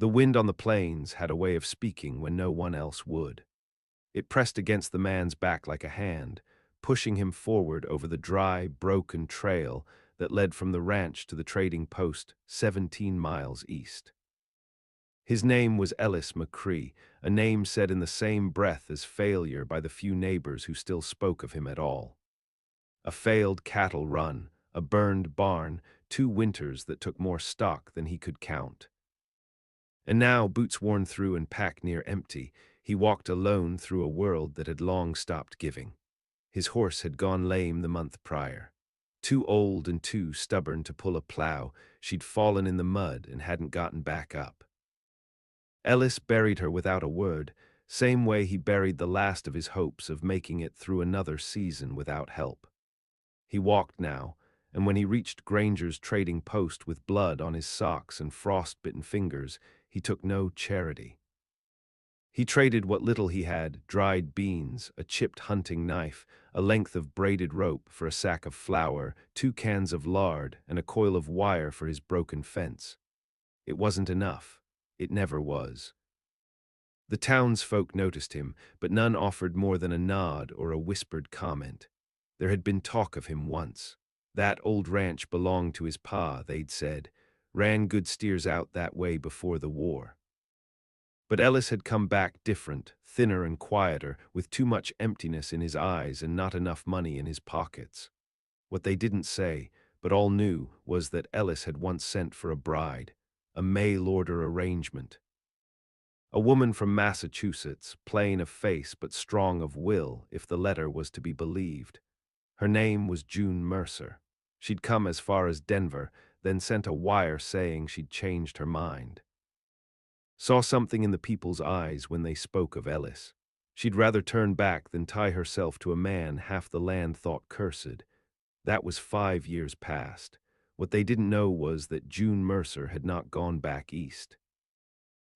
The wind on the plains had a way of speaking when no one else would. It pressed against the man's back like a hand, pushing him forward over the dry, broken trail that led from the ranch to the trading post 17 miles east. His name was Ellis McCree, a name said in the same breath as failure by the few neighbors who still spoke of him at all. A failed cattle run, a burned barn, 2 winters that took more stock than he could count. And now, boots worn through and pack near empty, he walked alone through a world that had long stopped giving. His horse had gone lame the month prior. Too old and too stubborn to pull a plow, she'd fallen in the mud and hadn't gotten back up. Ellis buried her without a word, same way he buried the last of his hopes of making it through another season without help. He walked now, and when he reached Granger's trading post with blood on his socks and frost-bitten fingers, he took no charity. He traded what little he had, dried beans, a chipped hunting knife, a length of braided rope for a sack of flour, 2 cans of lard, and a coil of wire for his broken fence. It wasn't enough. It never was. The townsfolk noticed him, but none offered more than a nod or a whispered comment. There had been talk of him once. That old ranch belonged to his pa, they'd said. Ran good steers out that way before the war. But Ellis had come back different, thinner and quieter, with too much emptiness in his eyes and not enough money in his pockets. What they didn't say, but all knew, was that Ellis had once sent for a bride, a mail-order arrangement. A woman from Massachusetts, plain of face but strong of will, if the letter was to be believed. Her name was June Mercer. She'd come as far as Denver, then sent a wire saying she'd changed her mind. Saw something in the people's eyes when they spoke of Ellis. She'd rather turn back than tie herself to a man half the land thought cursed. That was 5 years past. What they didn't know was that June Mercer had not gone back east.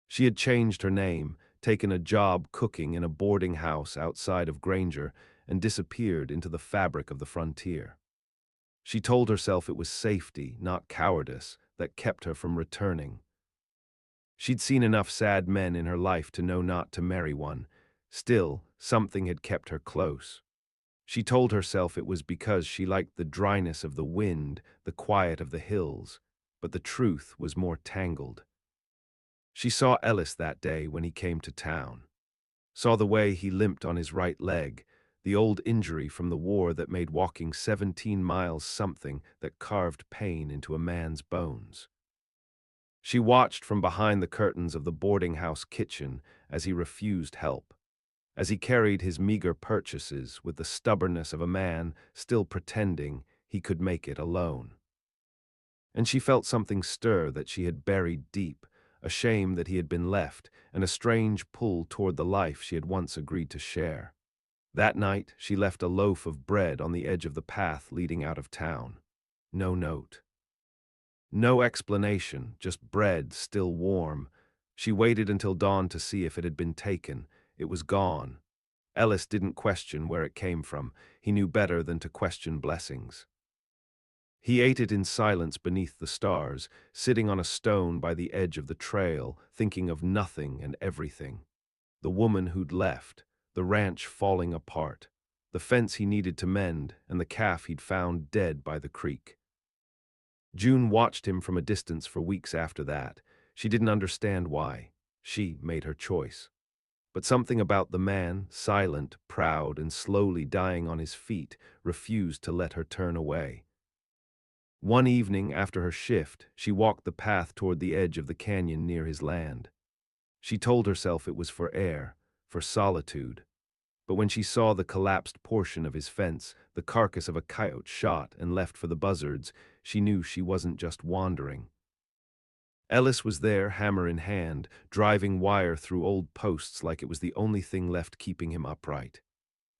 She had changed her name, taken a job cooking in a boarding house outside of Granger, and disappeared into the fabric of the frontier. She told herself it was safety, not cowardice, that kept her from returning. She'd seen enough sad men in her life to know not to marry one. Still, something had kept her close. She told herself it was because she liked the dryness of the wind, the quiet of the hills, but the truth was more tangled. She saw Ellis that day when he came to town. Saw the way he limped on his right leg, the old injury from the war that made walking 17 miles something that carved pain into a man's bones. She watched from behind the curtains of the boarding house kitchen as he refused help, as he carried his meager purchases with the stubbornness of a man still pretending he could make it alone. And she felt something stir that she had buried deep, a shame that he had been left, and a strange pull toward the life she had once agreed to share. That night, she left a loaf of bread on the edge of the path leading out of town. No note. No explanation, just bread still warm. She waited until dawn to see if it had been taken. It was gone. Ellis didn't question where it came from. He knew better than to question blessings. He ate it in silence beneath the stars, sitting on a stone by the edge of the trail, thinking of nothing and everything. The woman who'd left, the ranch falling apart, the fence he needed to mend, and the calf he'd found dead by the creek. June watched him from a distance for weeks after that. She didn't understand why. She made her choice. But something about the man, silent, proud, and slowly dying on his feet, refused to let her turn away. One evening after her shift, she walked the path toward the edge of the canyon near his land. She told herself it was for air, for solitude. But when she saw the collapsed portion of his fence, the carcass of a coyote shot and left for the buzzards, she knew she wasn't just wandering. Ellis was there, hammer in hand, driving wire through old posts like it was the only thing left keeping him upright.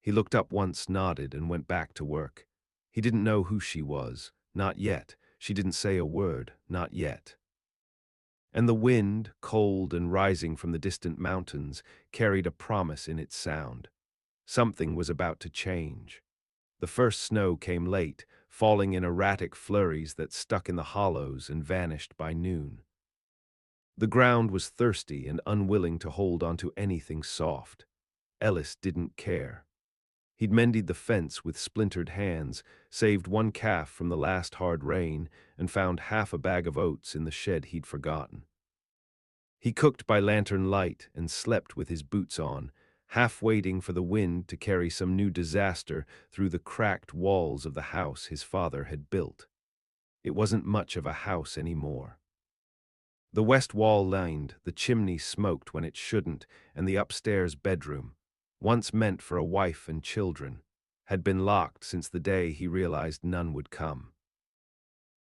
He looked up once, nodded, and went back to work. He didn't know who she was. Not yet. She didn't say a word. Not yet. And the wind, cold and rising from the distant mountains, carried a promise in its sound. Something was about to change. The first snow came late, falling in erratic flurries that stuck in the hollows and vanished by noon. The ground was thirsty and unwilling to hold onto anything soft. Ellis didn't care. He'd mended the fence with splintered hands, saved one calf from the last hard rain, and found half a bag of oats in the shed he'd forgotten. He cooked by lantern light and slept with his boots on, half waiting for the wind to carry some new disaster through the cracked walls of the house his father had built. It wasn't much of a house anymore. The west wall lined, the chimney smoked when it shouldn't, and the upstairs bedroom, once meant for a wife and children, had been locked since the day he realized none would come.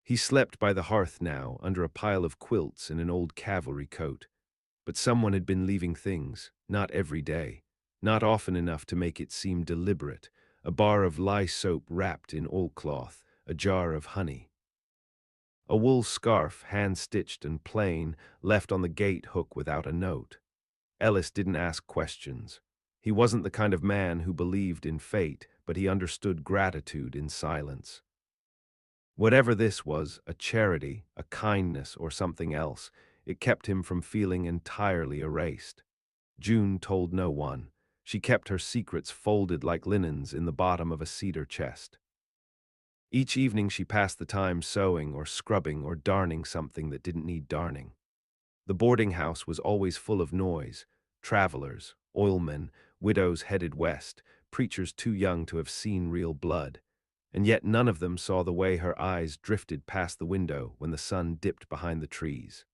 He slept by the hearth now, under a pile of quilts in an old cavalry coat. But someone had been leaving things, not every day, not often enough to make it seem deliberate. A bar of lye soap wrapped in oilcloth, a jar of honey. A wool scarf, hand-stitched and plain, left on the gate hook without a note. Ellis didn't ask questions. He wasn't the kind of man who believed in fate, but he understood gratitude in silence. Whatever this was, a charity, a kindness, or something else, it kept him from feeling entirely erased. June told no one. She kept her secrets folded like linens in the bottom of a cedar chest. Each evening she passed the time sewing or scrubbing or darning something that didn't need darning. The boarding house was always full of noise: travelers, oilmen, widows headed west, preachers too young to have seen real blood. And yet none of them saw the way her eyes drifted past the window when the sun dipped behind the trees.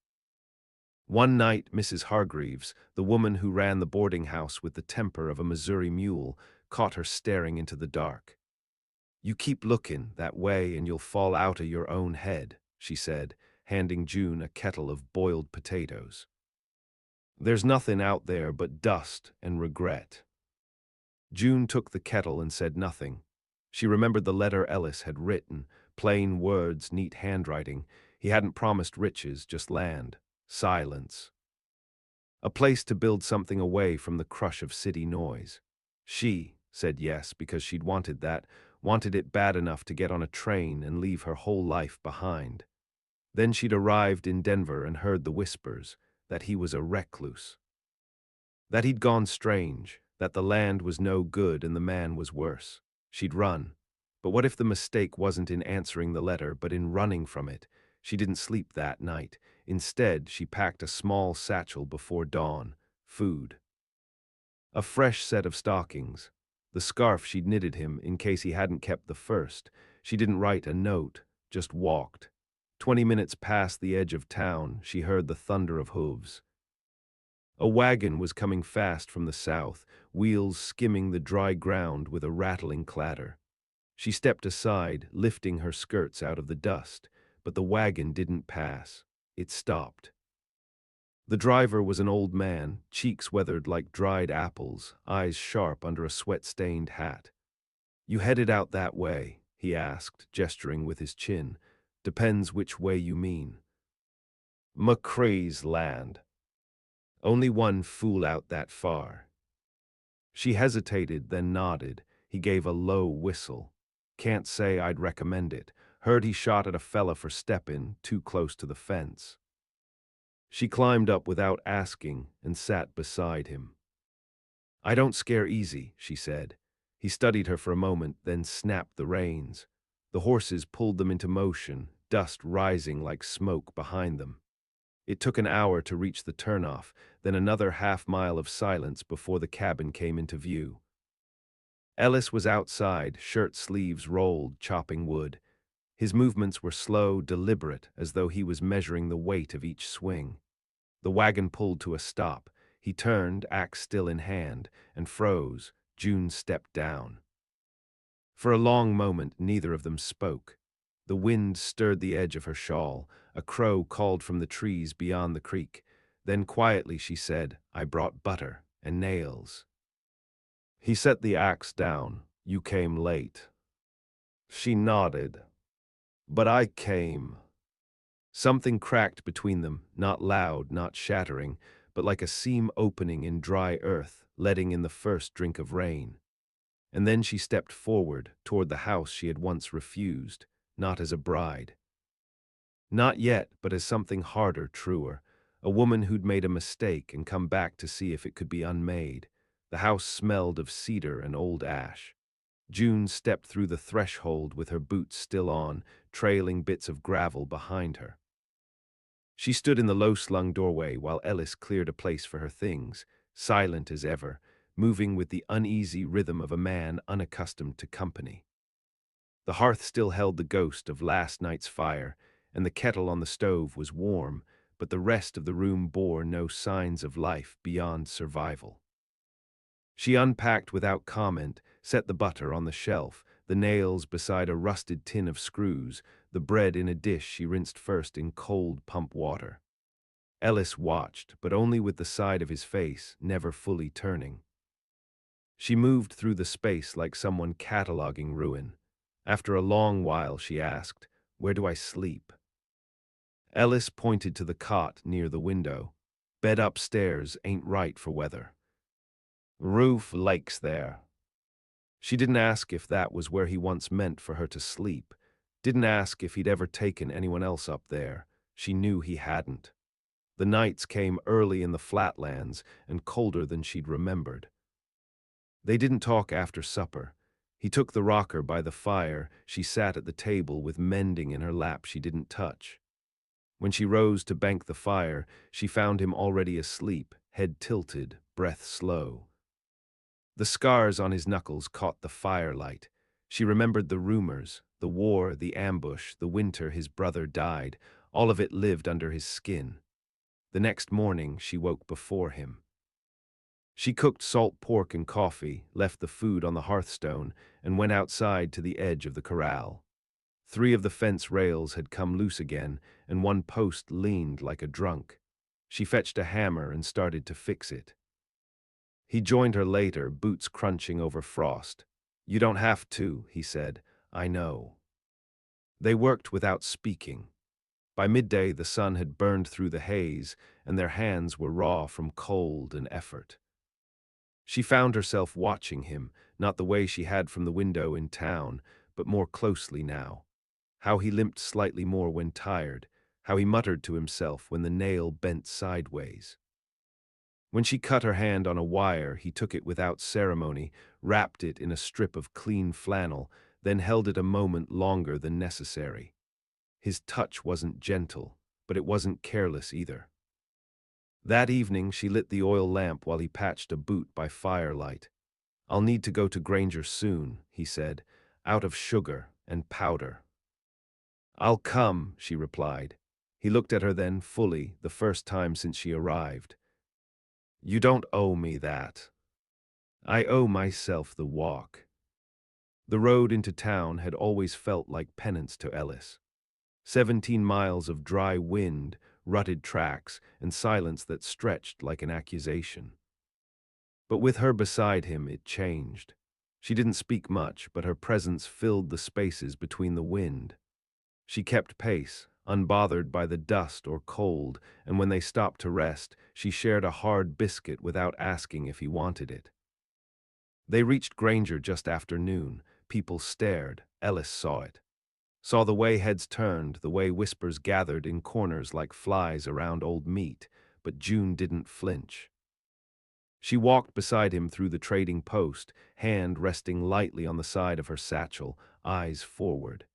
One night, Mrs. Hargreaves, the woman who ran the boarding house with the temper of a Missouri mule, caught her staring into the dark. "You keep looking that way and you'll fall out of your own head," she said, handing June a kettle of boiled potatoes. "There's nothing out there but dust and regret." June took the kettle and said nothing. She remembered the letter Ellis had written, plain words, neat handwriting. He hadn't promised riches, just land, silence. A place to build something away from the crush of city noise. She said yes because she'd wanted that, wanted it bad enough to get on a train and leave her whole life behind. Then she'd arrived in Denver and heard the whispers that he was a recluse, that he'd gone strange, that the land was no good and the man was worse. She'd run. But what if the mistake wasn't in answering the letter, but in running from it? She didn't sleep that night. Instead, she packed a small satchel before dawn: food. A fresh set of stockings. The scarf she'd knitted him in case he hadn't kept the first. She didn't write a note, just walked. 20 minutes past the edge of town, she heard the thunder of hooves. A wagon was coming fast from the south, wheels skimming the dry ground with a rattling clatter. She stepped aside, lifting her skirts out of the dust, but the wagon didn't pass. It stopped. The driver was an old man, cheeks weathered like dried apples, eyes sharp under a sweat-stained hat. "You headed out that way?" he asked, gesturing with his chin. "Depends which way you mean." "McCree's land. Only one fool out that far." She hesitated, then nodded. He gave a low whistle. "Can't say I'd recommend it. Heard he shot at a fella for steppin' too close to the fence." She climbed up without asking and sat beside him. "I don't scare easy," she said. He studied her for a moment, then snapped the reins. The horses pulled them into motion, dust rising like smoke behind them. It took an hour to reach the turnoff, then another half-mile of silence before the cabin came into view. Ellis was outside, shirt sleeves rolled, chopping wood. His movements were slow, deliberate, as though he was measuring the weight of each swing. The wagon pulled to a stop. He turned, axe still in hand, and froze. June stepped down. For a long moment, neither of them spoke. The wind stirred the edge of her shawl. A crow called from the trees beyond the creek. Then quietly she said, "I brought butter and nails." He set the axe down. "You came late." She nodded. "But I came." Something cracked between them, not loud, not shattering, but like a seam opening in dry earth, letting in the first drink of rain. And then she stepped forward, toward the house she had once refused, not as a bride. Not yet, but as something harder, truer. A woman who'd made a mistake and come back to see if it could be unmade. The house smelled of cedar and old ash. June stepped through the threshold with her boots still on, trailing bits of gravel behind her. She stood in the low-slung doorway while Ellis cleared a place for her things, silent as ever, moving with the uneasy rhythm of a man unaccustomed to company. The hearth still held the ghost of last night's fire, and the kettle on the stove was warm, but the rest of the room bore no signs of life beyond survival. She unpacked without comment, set the butter on the shelf, the nails beside a rusted tin of screws, the bread in a dish she rinsed first in cold pump water. Ellis watched, but only with the side of his face, never fully turning. She moved through the space like someone cataloging ruin. After a long while, she asked, "Where do I sleep?" Ellis pointed to the cot near the window. "Bed upstairs ain't right for weather. Roof lakes there." She didn't ask if that was where he once meant for her to sleep. Didn't ask if he'd ever taken anyone else up there. She knew he hadn't. The nights came early in the flatlands and colder than she'd remembered. They didn't talk after supper. He took the rocker by the fire. She sat at the table with mending in her lap she didn't touch. When she rose to bank the fire, she found him already asleep, head tilted, breath slow. The scars on his knuckles caught the firelight. She remembered the rumors, the war, the ambush, the winter his brother died. All of it lived under his skin. The next morning, she woke before him. She cooked salt pork and coffee, left the food on the hearthstone, and went outside to the edge of the corral. 3 of the fence rails had come loose again, and one post leaned like a drunk. She fetched a hammer and started to fix it. He joined her later, boots crunching over frost. "You don't have to," he said. "I know." They worked without speaking. By midday, the sun had burned through the haze, and their hands were raw from cold and effort. She found herself watching him, not the way she had from the window in town, but more closely now. How he limped slightly more when tired, how he muttered to himself when the nail bent sideways. When she cut her hand on a wire, he took it without ceremony, wrapped it in a strip of clean flannel, then held it a moment longer than necessary. His touch wasn't gentle, but it wasn't careless either. That evening, she lit the oil lamp while he patched a boot by firelight. "I'll need to go to Granger soon," he said, "out of sugar and powder." "I'll come," she replied. He looked at her then fully, the first time since she arrived. "You don't owe me that. I owe myself the walk." The road into town had always felt like penance to Ellis. 17 miles of dry wind, rutted tracks, and silence that stretched like an accusation. But with her beside him, it changed. She didn't speak much, but her presence filled the spaces between the wind. She kept pace, unbothered by the dust or cold, and when they stopped to rest, she shared a hard biscuit without asking if he wanted it. They reached Granger just after noon. People stared. Ellis saw it. Saw the way heads turned, the way whispers gathered in corners like flies around old meat, but June didn't flinch. She walked beside him through the trading post, hand resting lightly on the side of her satchel, eyes forward.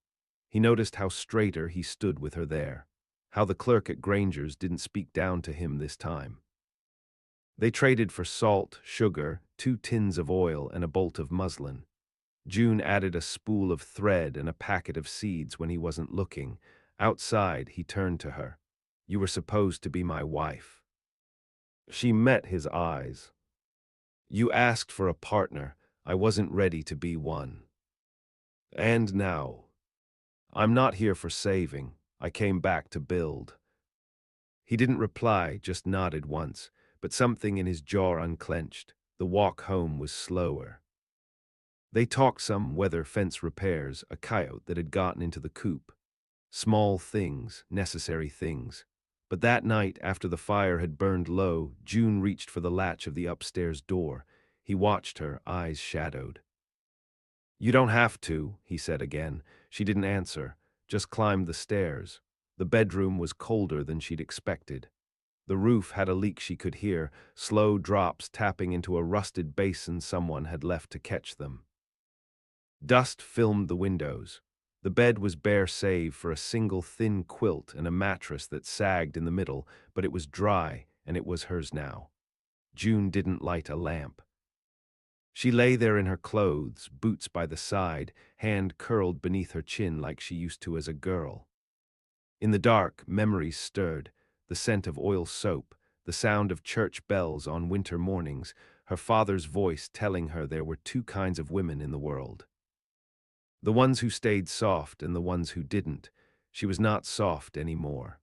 He noticed how straighter he stood with her there, how the clerk at Granger's didn't speak down to him this time. They traded for salt, sugar, 2 tins of oil, and a bolt of muslin. June added a spool of thread and a packet of seeds when he wasn't looking. Outside, he turned to her. "You were supposed to be my wife." She met his eyes. "You asked for a partner. I wasn't ready to be one. And now, I'm not here for saving. I came back to build." He didn't reply, just nodded once, but something in his jaw unclenched. The walk home was slower. They talked some weather, fence repairs, a coyote that had gotten into the coop. Small things, necessary things. But that night, after the fire had burned low, June reached for the latch of the upstairs door. He watched her, eyes shadowed. "You don't have to," he said again. She didn't answer, just climbed the stairs. The bedroom was colder than she'd expected. The roof had a leak she could hear, slow drops tapping into a rusted basin someone had left to catch them. Dust filmed the windows. The bed was bare save for a single thin quilt and a mattress that sagged in the middle, but it was dry, and it was hers now. June didn't light a lamp. She lay there in her clothes, boots by the side, hand curled beneath her chin like she used to as a girl. In the dark, memories stirred, the scent of oil soap, the sound of church bells on winter mornings, her father's voice telling her there were two kinds of women in the world. The ones who stayed soft and the ones who didn't. She was not soft anymore.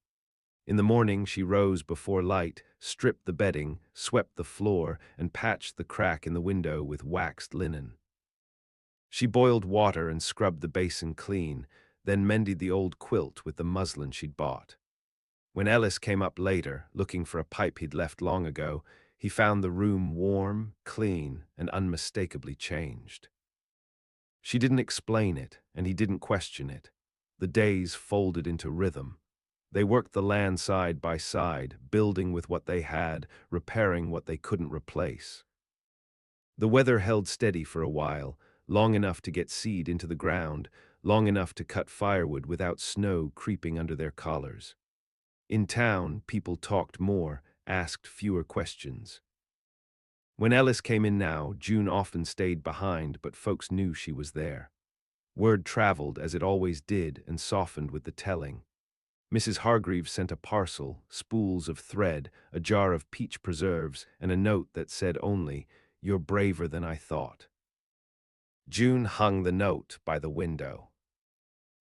In the morning she rose before light, stripped the bedding, swept the floor, and patched the crack in the window with waxed linen. She boiled water and scrubbed the basin clean, then mended the old quilt with the muslin she'd bought. When Ellis came up later, looking for a pipe he'd left long ago, he found the room warm, clean, and unmistakably changed. She didn't explain it, and he didn't question it. The days folded into rhythm. They worked the land side by side, building with what they had, repairing what they couldn't replace. The weather held steady for a while, long enough to get seed into the ground, long enough to cut firewood without snow creeping under their collars. In town, people talked more, asked fewer questions. When Ellis came in now, June often stayed behind, but folks knew she was there. Word traveled, as it always did, and softened with the telling. Mrs. Hargreaves sent a parcel, spools of thread, a jar of peach preserves, and a note that said only, "You're braver than I thought." June hung the note by the window.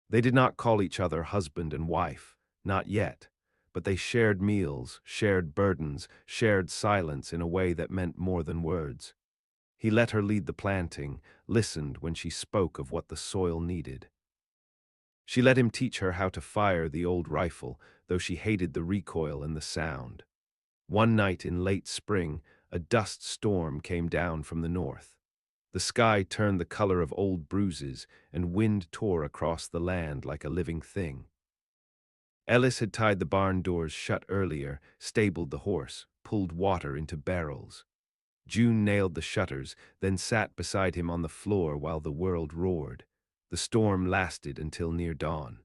They did not call each other husband and wife, not yet, but they shared meals, shared burdens, shared silence in a way that meant more than words. He let her lead the planting, listened when she spoke of what the soil needed. She let him teach her how to fire the old rifle, though she hated the recoil and the sound. One night in late spring, a dust storm came down from the north. The sky turned the color of old bruises, and wind tore across the land like a living thing. Ellis had tied the barn doors shut earlier, stabled the horse, pulled water into barrels. June nailed the shutters, then sat beside him on the floor while the world roared. The storm lasted until near dawn.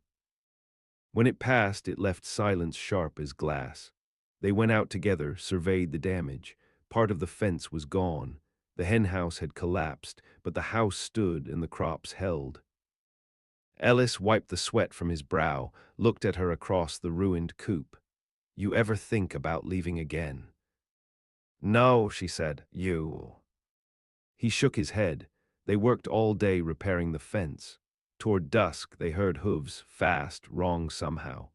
When it passed, it left silence sharp as glass. They went out together, surveyed the damage. Part of the fence was gone. The henhouse had collapsed, but the house stood and the crops held. Ellis wiped the sweat from his brow, looked at her across the ruined coop. "You ever think about leaving again?" "No," she said. "You." He shook his head. They worked all day repairing the fence. Toward dusk, they heard hooves, fast, wrong somehow.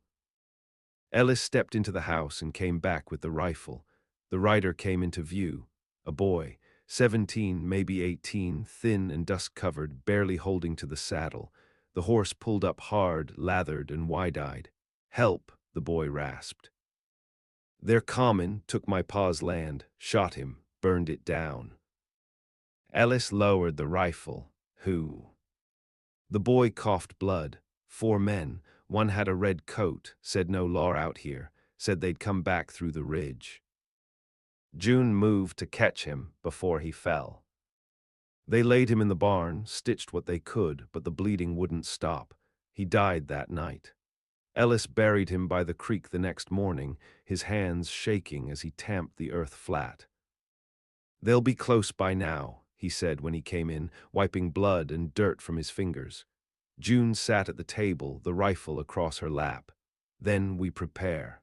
Ellis stepped into the house and came back with the rifle. The rider came into view. A boy, 17, maybe 18, thin and dust-covered, barely holding to the saddle. The horse pulled up hard, lathered, and wide-eyed. "Help," the boy rasped. "They're common," took my pa's land, shot him, burned it down. Ellis lowered the rifle. "Who?" The boy coughed blood. 4 men. One had a red coat, said no law out here, said they'd come back through the ridge. June moved to catch him before he fell. They laid him in the barn, stitched what they could, but the bleeding wouldn't stop. He died that night. Ellis buried him by the creek the next morning, his hands shaking as he tamped the earth flat. "They'll be close by now," he said when he came in, wiping blood and dirt from his fingers. June sat at the table, the rifle across her lap. "Then we prepare."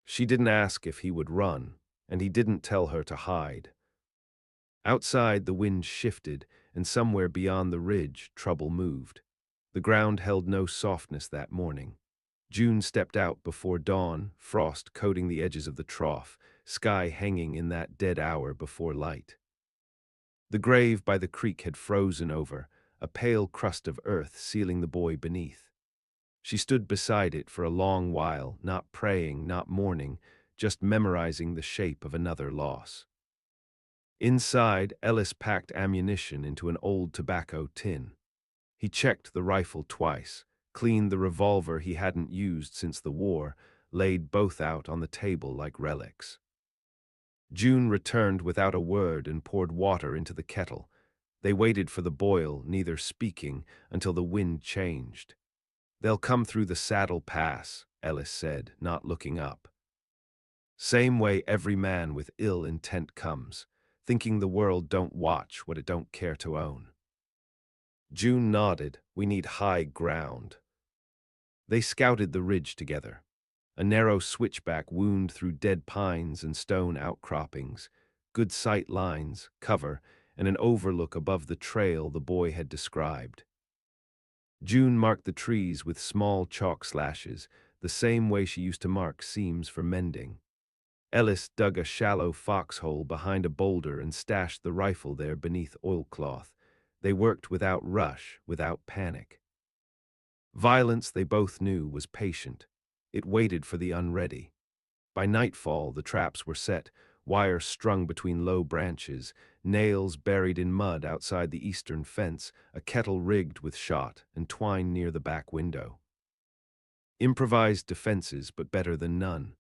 She didn't ask if he would run, and he didn't tell her to hide. Outside, the wind shifted, and somewhere beyond the ridge, trouble moved. The ground held no softness that morning. June stepped out before dawn, frost coating the edges of the trough, sky hanging in that dead hour before light. The grave by the creek had frozen over, a pale crust of earth sealing the boy beneath. She stood beside it for a long while, not praying, not mourning, just memorizing the shape of another loss. Inside, Ellis packed ammunition into an old tobacco tin. He checked the rifle twice, cleaned the revolver he hadn't used since the war, laid both out on the table like relics. June returned without a word and poured water into the kettle. They waited for the boil, neither speaking, until the wind changed. "They'll come through the saddle pass," Ellis said, not looking up. "Same way every man with ill intent comes, thinking the world don't watch what it don't care to own." June nodded. "We need high ground." They scouted the ridge together. A narrow switchback wound through dead pines and stone outcroppings, good sight lines, cover, and an overlook above the trail the boy had described. June marked the trees with small chalk slashes, the same way she used to mark seams for mending. Ellis dug a shallow foxhole behind a boulder and stashed the rifle there beneath oilcloth. They worked without rush, without panic. Violence, they both knew, was patient. It waited for the unready. By nightfall, the traps were set, wire strung between low branches, nails buried in mud outside the eastern fence, a kettle rigged with shot and twine near the back window. Improvised defenses, but better than none.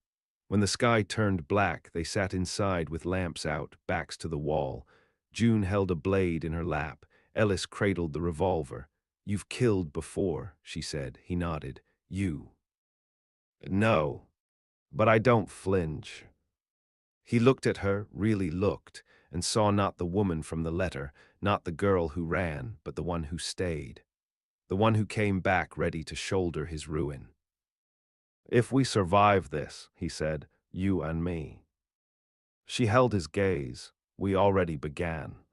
When the sky turned black, they sat inside with lamps out, backs to the wall. June held a blade in her lap. Ellis cradled the revolver. "You've killed before," she said. He nodded. "You." "No, but I don't flinch." He looked at her, really looked, and saw not the woman from the letter, not the girl who ran, but the one who stayed. The one who came back ready to shoulder his ruin. "If we survive this," he said, "you and me." She held his gaze. "We already began."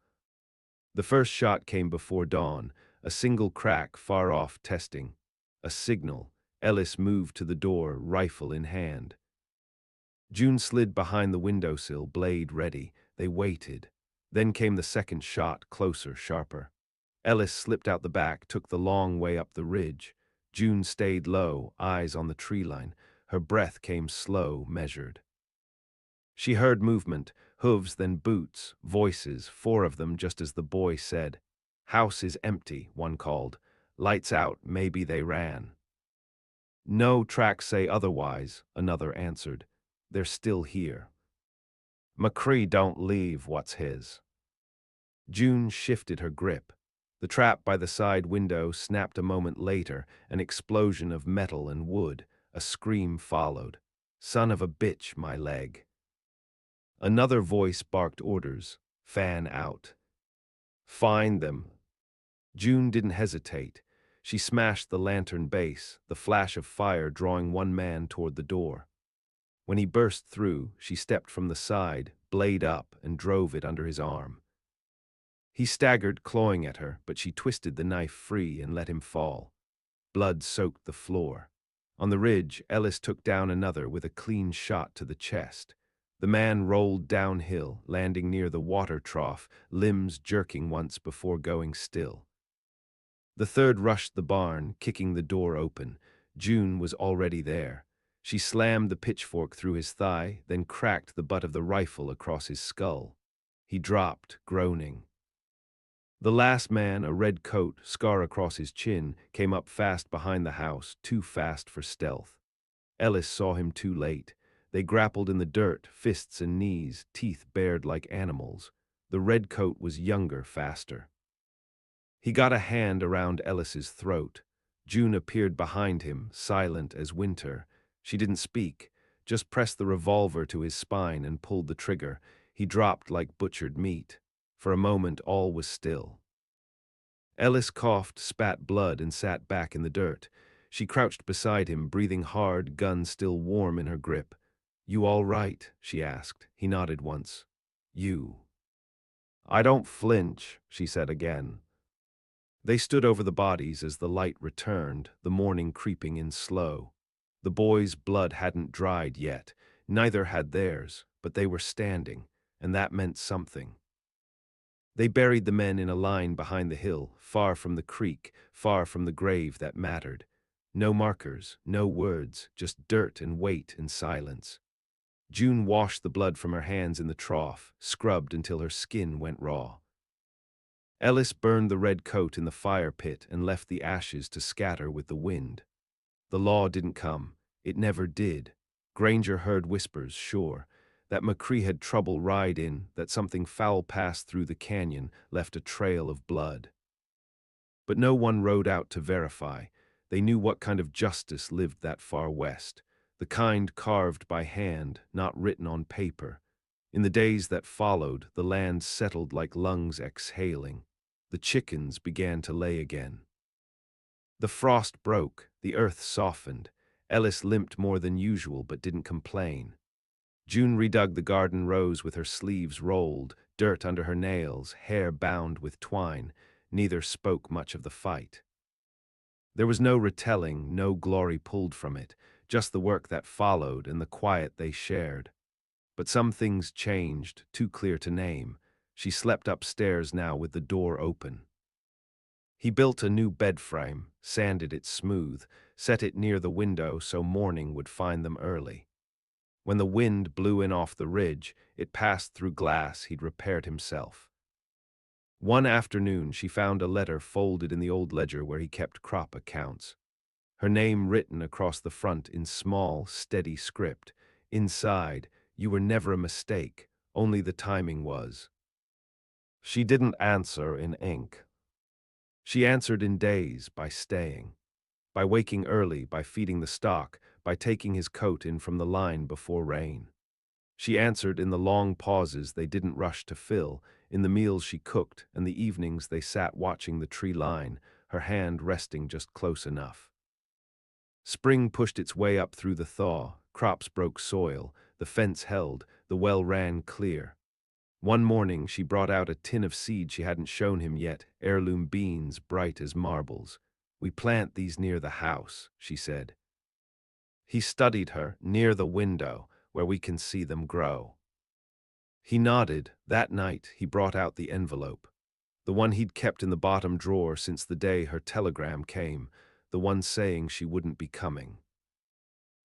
The first shot came before dawn, a single crack far off testing. A signal. Ellis moved to the door, rifle in hand. June slid behind the windowsill, blade ready. They waited. Then came the second shot, closer, sharper. Ellis slipped out the back, took the long way up the ridge. June stayed low, eyes on the tree line. Her breath came slow, measured. She heard movement, hooves, then boots, voices, 4 of them, just as the boy said. "House is empty," one called. "Lights out, maybe they ran." "No tracks say otherwise," another answered. "They're still here." "McCree don't leave what's his." June shifted her grip. The trap by the side window snapped a moment later, an explosion of metal and wood. A scream followed. "Son of a bitch, my leg." Another voice barked orders. "Fan out." "Find them." June didn't hesitate. She smashed the lantern base, the flash of fire drawing one man toward the door. When he burst through, she stepped from the side, blade up, and drove it under his arm. He staggered, clawing at her, but she twisted the knife free and let him fall. Blood soaked the floor. On the ridge, Ellis took down another with a clean shot to the chest. The man rolled downhill, landing near the water trough, limbs jerking once before going still. The third rushed the barn, kicking the door open. June was already there. She slammed the pitchfork through his thigh, then cracked the butt of the rifle across his skull. He dropped, groaning. The last man, a red coat, scar across his chin, came up fast behind the house, too fast for stealth. Ellis saw him too late. They grappled in the dirt, fists and knees, teeth bared like animals. The red coat was younger, faster. He got a hand around Ellis's throat. June appeared behind him, silent as winter. She didn't speak, just pressed the revolver to his spine and pulled the trigger. He dropped like butchered meat. For a moment, all was still. Ellis coughed, spat blood, and sat back in the dirt. She crouched beside him, breathing hard, gun still warm in her grip. "You all right?" she asked. He nodded once. "You." "I don't flinch," she said again. They stood over the bodies as the light returned, the morning creeping in slow. The boy's blood hadn't dried yet, neither had theirs, but they were standing, and that meant something. They buried the men in a line behind the hill, far from the creek, far from the grave that mattered. No markers, no words, just dirt and weight and silence. June washed the blood from her hands in the trough, scrubbed until her skin went raw. Ellis burned the red coat in the fire pit and left the ashes to scatter with the wind. The law didn't come. It never did. Granger heard whispers, sure, that McCree had trouble ride in, that something foul passed through the canyon, left a trail of blood. But no one rode out to verify. They knew what kind of justice lived that far west, the kind carved by hand, not written on paper. In the days that followed, the land settled like lungs exhaling. The chickens began to lay again. The frost broke, the earth softened. Ellis limped more than usual but didn't complain. June redug the garden rows with her sleeves rolled, dirt under her nails, hair bound with twine. Neither spoke much of the fight. There was no retelling, no glory pulled from it, just the work that followed and the quiet they shared. But some things changed, too clear to name. She slept upstairs now with the door open. He built a new bed frame, sanded it smooth, set it near the window so morning would find them early. When the wind blew in off the ridge, it passed through glass he'd repaired himself. One afternoon she found a letter folded in the old ledger where he kept crop accounts. Her name written across the front in small, steady script. Inside, "You were never a mistake, only the timing was." She didn't answer in ink. She answered in days, by staying, by waking early, by feeding the stock, by taking his coat in from the line before rain. She answered in the long pauses they didn't rush to fill, in the meals she cooked and the evenings they sat watching the tree line, her hand resting just close enough. Spring pushed its way up through the thaw, crops broke soil, the fence held, the well ran clear. One morning she brought out a tin of seed she hadn't shown him yet, heirloom beans bright as marbles. "We plant these near the house," she said. He studied her, "near the window, where we can see them grow." He nodded. That night he brought out the envelope, the one he'd kept in the bottom drawer since the day her telegram came, the one saying she wouldn't be coming.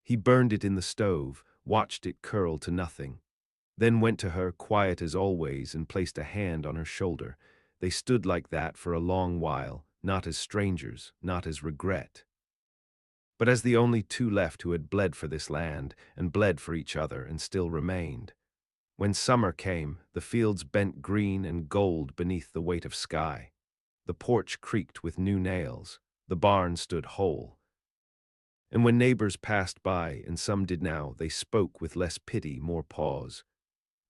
He burned it in the stove, watched it curl to nothing, then went to her, quiet as always, and placed a hand on her shoulder. They stood like that for a long while, not as strangers, not as regret, but as the only two left who had bled for this land, and bled for each other, and still remained. When summer came, the fields bent green and gold beneath the weight of sky. The porch creaked with new nails. The barn stood whole. And when neighbors passed by, and some did now, they spoke with less pity, more pause.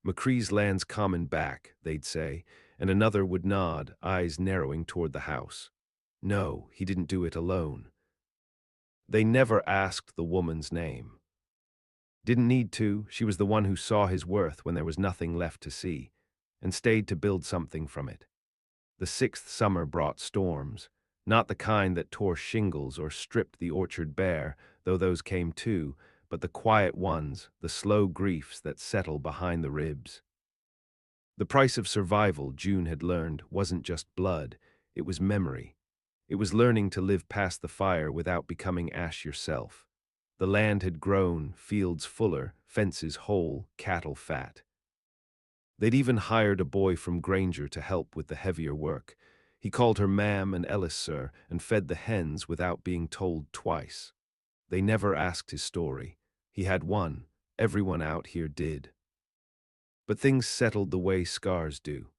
"McCree's land's common back," they'd say, and another would nod, eyes narrowing toward the house. No, he didn't do it alone. They never asked the woman's name. Didn't need to. She was the one who saw his worth when there was nothing left to see, and stayed to build something from it. The sixth summer brought storms, not the kind that tore shingles or stripped the orchard bare, though those came too, but the quiet ones, the slow griefs that settle behind the ribs. The price of survival, June had learned, wasn't just blood, it was memory. It was learning to live past the fire without becoming ash yourself. The land had grown, fields fuller, fences whole, cattle fat. They'd even hired a boy from Granger to help with the heavier work. He called her ma'am and Ellis sir, and fed the hens without being told twice. They never asked his story. He had one. Everyone out here did. But things settled the way scars do.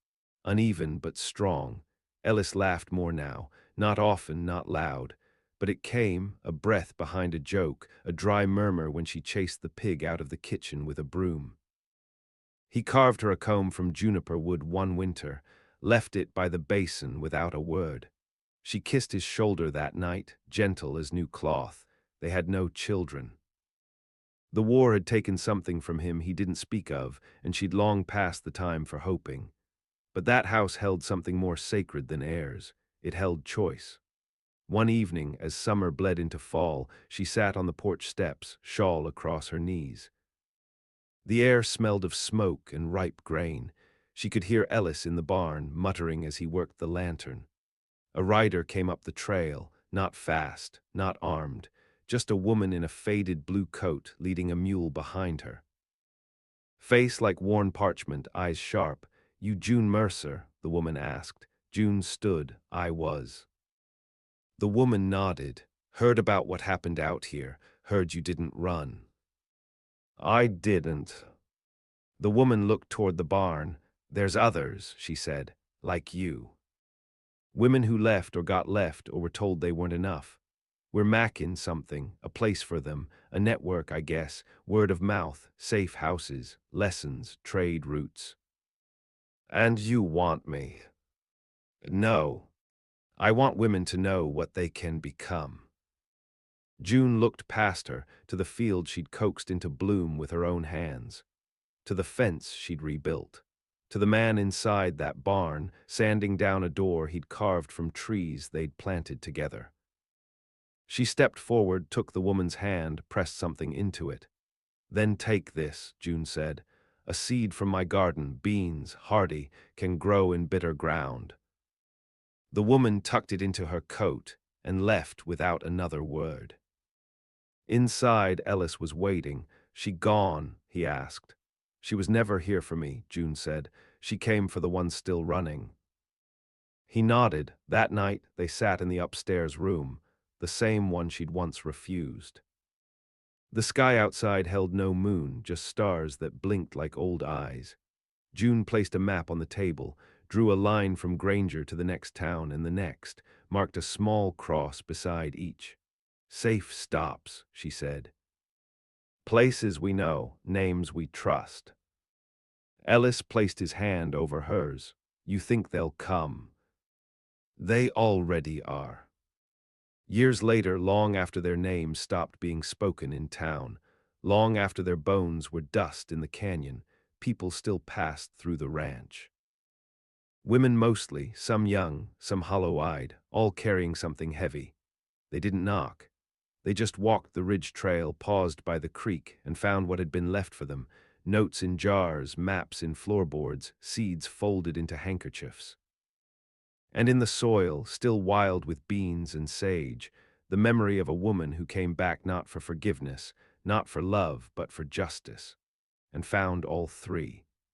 Uneven but strong. Ellis laughed more now, not often, not loud. But it came, a breath behind a joke, a dry murmur when she chased the pig out of the kitchen with a broom. He carved her a comb from juniper wood one winter, left it by the basin without a word. She kissed his shoulder that night, gentle as new cloth. They had no children. The war had taken something from him he didn't speak of, and she'd long passed the time for hoping. But that house held something more sacred than heirs. It held choice. One evening, as summer bled into fall, she sat on the porch steps, shawl across her knees. The air smelled of smoke and ripe grain. She could hear Ellis in the barn, muttering as he worked the lantern. A rider came up the trail, not fast, not armed, just a woman in a faded blue coat leading a mule behind her. Face like worn parchment, eyes sharp. "You June Mercer?" the woman asked. June stood. "I was." The woman nodded. "Heard about what happened out here. Heard you didn't run." I didn't. The woman looked toward the barn. There's others, she said, like you. Women who left or got left or were told they weren't enough. We're macking something, a place for them, a network, I guess, word of mouth, safe houses, lessons, trade routes. And you want me? No. I want women to know what they can become. June looked past her, to the field she'd coaxed into bloom with her own hands, to the fence she'd rebuilt, to the man inside that barn, sanding down a door he'd carved from trees they'd planted together. She stepped forward, took the woman's hand, pressed something into it. Then take this, June said. A seed from my garden, beans, hardy, can grow in bitter ground. The woman tucked it into her coat and left without another word. Inside, Ellis was waiting. She gone? He asked. She was never here for me, June said. She came for the one still running. He nodded. That night, they sat in the upstairs room, the same one she'd once refused. The sky outside held no moon, just stars that blinked like old eyes. June placed a map on the table, drew a line from Granger to the next town and the next, marked a small cross beside each. Safe stops, she said. Places we know, names we trust. Ellis placed his hand over hers. You think they'll come? They already are. Years later, long after their names stopped being spoken in town, long after their bones were dust in the canyon, people still passed through the ranch. Women mostly, some young, some hollow-eyed, all carrying something heavy. They didn't knock. They just walked the ridge trail, paused by the creek, and found what had been left for them: notes in jars, maps in floorboards, seeds folded into handkerchiefs. And in the soil, still wild with beans and sage, the memory of a woman who came back not for forgiveness, not for love, but for justice, and found all three.